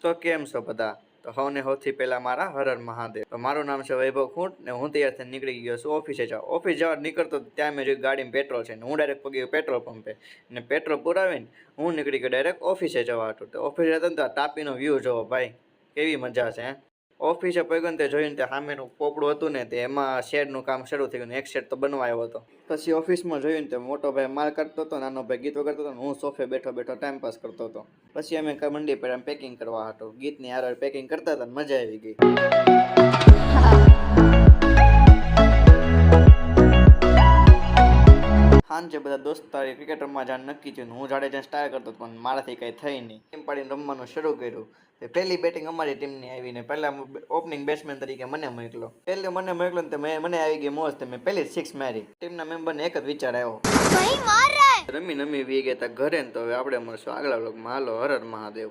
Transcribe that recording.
તો કેમ છો બધા? તો સૌથી પહેલા મારા હર હર મહાદેવ. તો મારું નામ છે વૈભવ ખૂંટ ને હું તૈયાર થઈને નીકળી ગયો છું ઓફિસે જવા. ઓફિસ જવા નીકળતો ત્યાં મેં જોયું ગાડીમાં પેટ્રોલ છે ને હું ડાયરેક્ટ પગ્યો પેટ્રોલ પંપે ને પેટ્રોલ પુરાવીને હું નીકળી ગયો ડાયરેક્ટ ઓફિસે જવા હતું. તો ઓફિસે હતો ને તો તાપીનો વ્યૂ જોવો ભાઈ, કેવી મજા છે. ઓફિસે પગ્યો ને તે જોઈને તે સામેનું પોપડું હતું ને તે એમાં શેડનું કામ શરૂ થઈ ગયું. એક શેડ તો બનવા આવ્યો હતો. પછી ઓફિસમાં જોયું ને તે મોટો ભાઈ માલ કાઢતો હતો, નાનો ભાઈ ગીત વગાડતો હતો, હું સોફે બેઠો બેઠો ટાઈમ પાસ કરતો હતો. પછી અમે મંડી પર પેકિંગ કરવા હતું. ગીતની હારે પેકિંગ કરતા હતા, મજા આવી ગઈ. સાંજે બધા દોસ્તારે ક્રિકેટ રમવા જવાનું નક્કી થયું. હું જાડેજા સ્ટાર કરતો પણ મારાથી કઈ થઈ નહીં. ટીમ પાડીને રમવાનું શરૂ કર્યું. પહેલી બેટિંગ અમારી ટીમની આવી ને પહેલા ઓપનિંગ બેટ્સમેન તરીકે મને મોકલો. પહેલે મને મોકલો ને મને આવી ગઈ મોજ. મેં પહેલી 6 મારી. ટીમના મેમ્બરને એક જ વિચાર આવ્યો, રમી વી ગયા ઘરે ને. તો હવે આપણે મળશું આગલા વ્લોગમાં. હાલો, હર હર મહાદેવ.